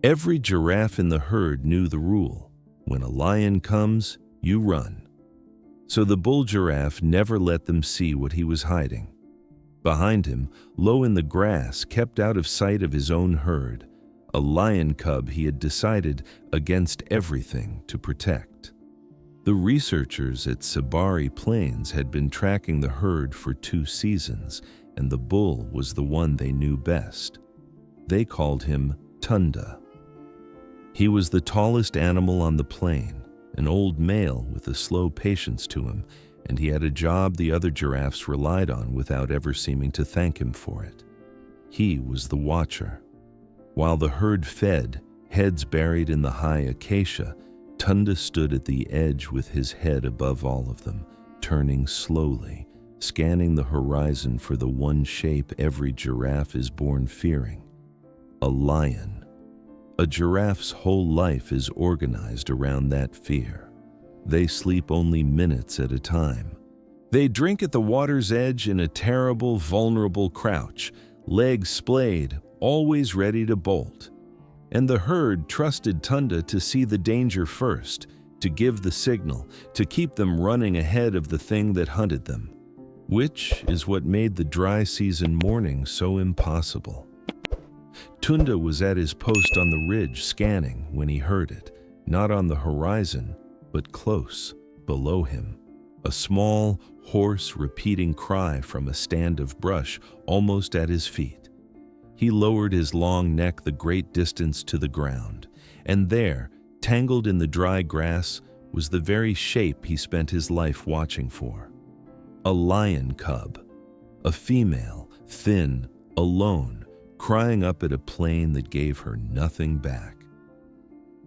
Every giraffe in the herd knew the rule: when a lion comes, you run. So the bull giraffe never let them see what he was hiding. Behind him, low in the grass, kept out of sight of his own herd, a lion cub he had decided against everything to protect. The researchers at Sabari Plains had been tracking the herd for 2 seasons, and the bull was the one they knew best. They called him Tunda. He was the tallest animal on the plain, an old male with a slow patience to him, and he had a job the other giraffes relied on without ever seeming to thank him for it. He was the watcher. While the herd fed, heads buried in the high acacia, Tunda stood at the edge with his head above all of them, turning slowly, scanning the horizon for the one shape every giraffe is born fearing: a lion. A giraffe's whole life is organized around that fear. They sleep only minutes at a time. They drink at the water's edge in a terrible, vulnerable crouch, legs splayed, always ready to bolt. And the herd trusted Tunda to see the danger first, to give the signal, to keep them running ahead of the thing that hunted them, which is what made the dry season morning so impossible. Tunda was at his post on the ridge scanning when he heard it, not on the horizon, but close, below him. A small, hoarse, repeating cry from a stand of brush almost at his feet. He lowered his long neck the great distance to the ground, and there, tangled in the dry grass, was the very shape he spent his life watching for. A lion cub, a female, thin, alone, crying up at a plain that gave her nothing back.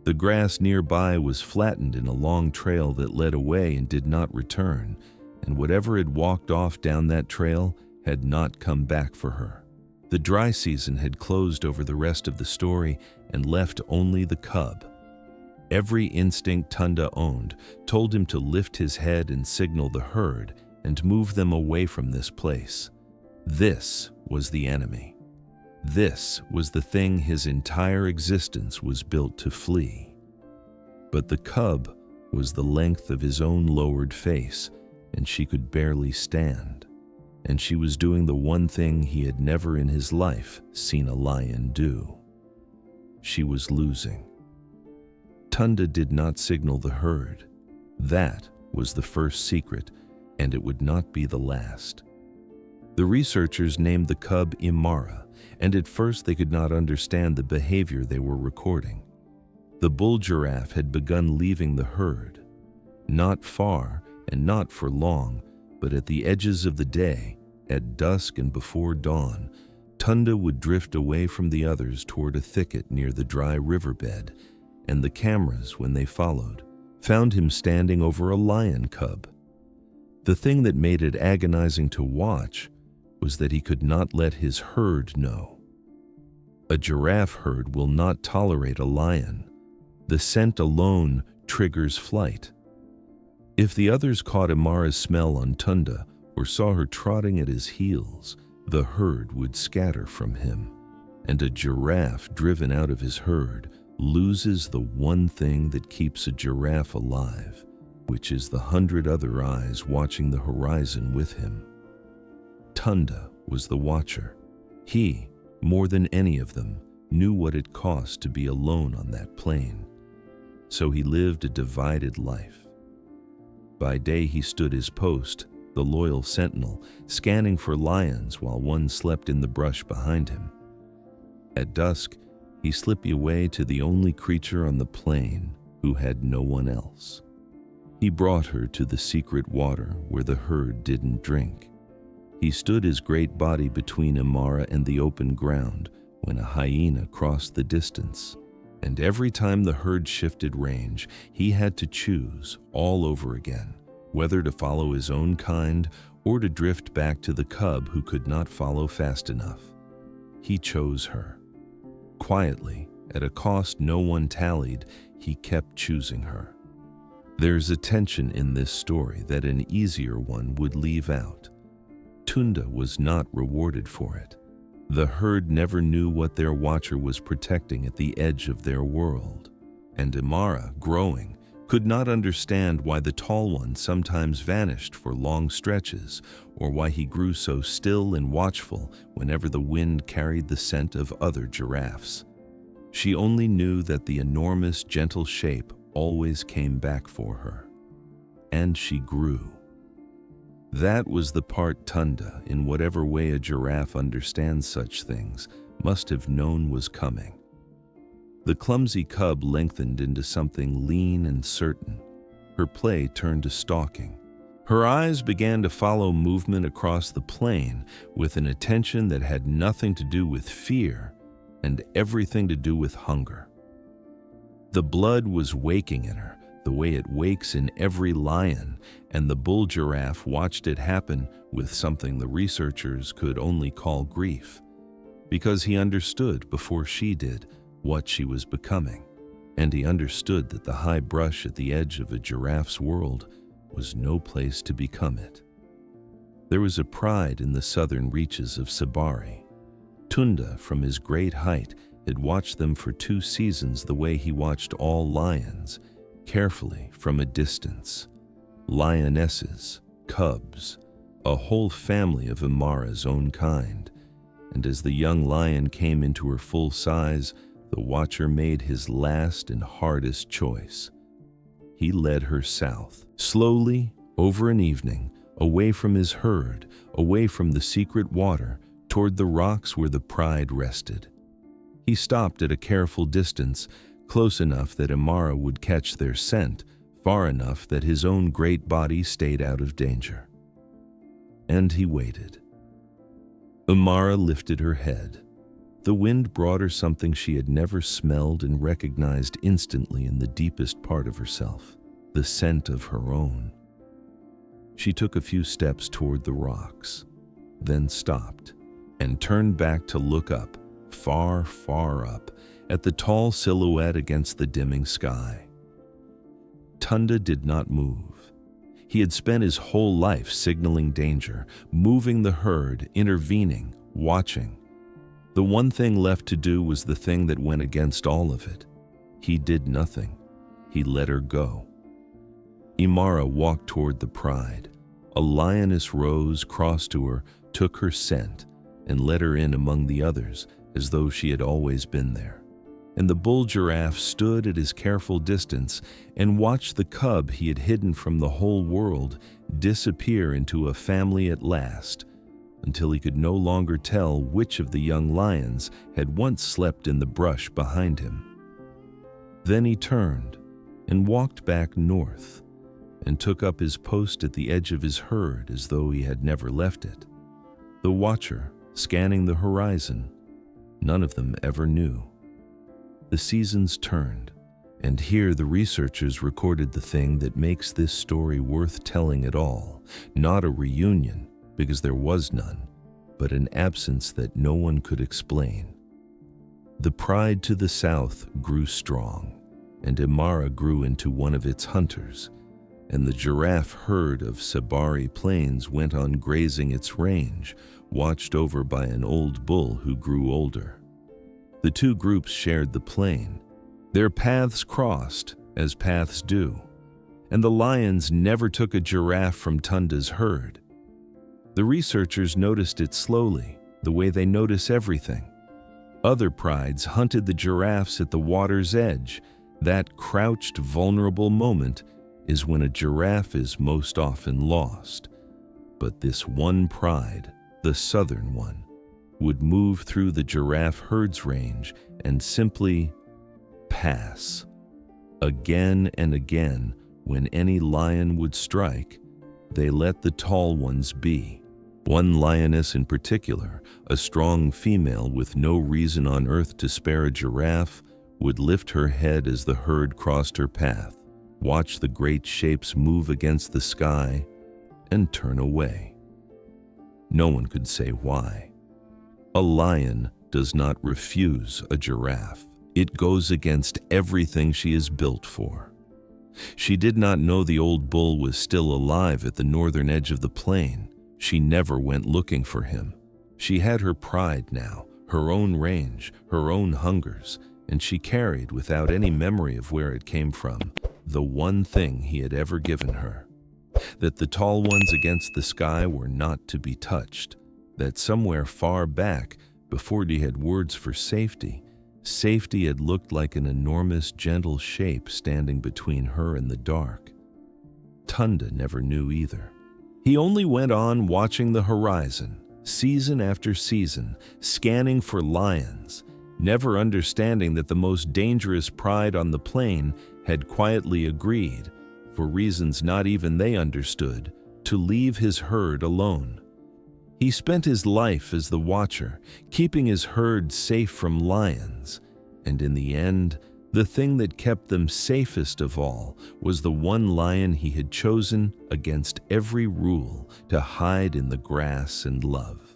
The grass nearby was flattened in a long trail that led away and did not return, and whatever had walked off down that trail had not come back for her. The dry season had closed over the rest of the story and left only the cub. Every instinct Tunda owned told him to lift his head and signal the herd and move them away from this place. This was the enemy. This was the thing his entire existence was built to flee. But the cub was the length of his own lowered face, and she could barely stand. And she was doing the one thing he had never in his life seen a lion do. She was losing. Tunda did not signal the herd. That was the first secret, and it would not be the last. The researchers named the cub Imara, and at first they could not understand the behavior they were recording. The bull giraffe had begun leaving the herd. Not far and not for long, but at the edges of the day, at dusk and before dawn, Tunda would drift away from the others toward a thicket near the dry riverbed, and the cameras, when they followed, found him standing over a lion cub. The thing that made it agonizing to watch was that he could not let his herd know. A giraffe herd will not tolerate a lion. The scent alone triggers flight. If the others caught Imara's smell on Tunda or saw her trotting at his heels, the herd would scatter from him, and a giraffe driven out of his herd loses the one thing that keeps a giraffe alive, which is the 100 other eyes watching the horizon with him. Tunda was the watcher. He, more than any of them, knew what it cost to be alone on that plain. So he lived a divided life. By day he stood his post, the loyal sentinel, scanning for lions while one slept in the brush behind him. At dusk, he slipped away to the only creature on the plain who had no one else. He brought her to the secret water where the herd didn't drink. He stood his great body between Imara and the open ground when a hyena crossed the distance, and every time the herd shifted range, he had to choose all over again whether to follow his own kind or to drift back to the cub who could not follow fast enough. He chose her. Quietly, at a cost no one tallied, he kept choosing her. There's a tension in this story that an easier one would leave out. Tunda was not rewarded for it. The herd never knew what their watcher was protecting at the edge of their world, and Imara, growing, could not understand why the tall one sometimes vanished for long stretches, or why he grew so still and watchful whenever the wind carried the scent of other giraffes. She only knew that the enormous, gentle shape always came back for her. And she grew. That was the part Tunda, in whatever way a giraffe understands such things, must have known was coming. The clumsy cub lengthened into something lean and certain. Her play turned to stalking. Her eyes began to follow movement across the plain with an attention that had nothing to do with fear and everything to do with hunger. The blood was waking in her, the way it wakes in every lion, and the bull giraffe watched it happen with something the researchers could only call grief, because he understood before she did what she was becoming, and he understood that the high brush at the edge of a giraffe's world was no place to become it. There was a pride in the southern reaches of Sabari. Tunda, from his great height, had watched them for 2 seasons the way he watched all lions, carefully from a distance. Lionesses, cubs, a whole family of Imara's own kind, and as the young lion came into her full size, the watcher made his last and hardest choice. He led her south, slowly, over an evening, away from his herd, away from the secret water, toward the rocks where the pride rested. He stopped at a careful distance, close enough that Imara would catch their scent, far enough that his own great body stayed out of danger. And he waited. Imara lifted her head. The wind brought her something she had never smelled and recognized instantly in the deepest part of herself, the scent of her own. She took a few steps toward the rocks, then stopped, and turned back to look up, far, far up, at the tall silhouette against the dimming sky. Tunda did not move. He had spent his whole life signaling danger, moving the herd, intervening, watching. The one thing left to do was the thing that went against all of it. He did nothing. He let her go. Imara walked toward the pride. A lioness rose, crossed to her, took her scent, and led her in among the others, as though she had always been there. And the bull giraffe stood at his careful distance and watched the cub he had hidden from the whole world disappear into a family at last, until he could no longer tell which of the young lions had once slept in the brush behind him. Then he turned and walked back north and took up his post at the edge of his herd as though he had never left it. The watcher, scanning the horizon, none of them ever knew. The seasons turned, and here the researchers recorded the thing that makes this story worth telling at all, not a reunion, because there was none, but an absence that no one could explain. The pride to the south grew strong, and Imara grew into one of its hunters, and the giraffe herd of Sabari Plains went on grazing its range, watched over by an old bull who grew older. The 2 groups shared the plain. Their paths crossed, as paths do, and the lions never took a giraffe from Tunda's herd. The researchers noticed it slowly, the way they notice everything. Other prides hunted the giraffes at the water's edge. That crouched, vulnerable moment is when a giraffe is most often lost. But this one pride, the southern one, would move through the giraffe herd's range and simply pass. Again and again, when any lion would strike, they let the tall ones be. One lioness in particular, a strong female with no reason on earth to spare a giraffe, would lift her head as the herd crossed her path, watch the great shapes move against the sky, and turn away. No one could say why. A lion does not refuse a giraffe. It goes against everything she is built for. She did not know the old bull was still alive at the northern edge of the plain. She never went looking for him. She had her pride now, her own range, her own hungers, and she carried, without any memory of where it came from, the one thing he had ever given her. That the tall ones against the sky were not to be touched, that somewhere far back, before he had words for safety, safety had looked like an enormous gentle shape standing between her and the dark. Tunda never knew either. He only went on watching the horizon, season after season, scanning for lions, never understanding that the most dangerous pride on the plain had quietly agreed, for reasons not even they understood, to leave his herd alone. He spent his life as the watcher, keeping his herd safe from lions, and in the end, the thing that kept them safest of all was the one lion he had chosen against every rule to hide in the grass and love.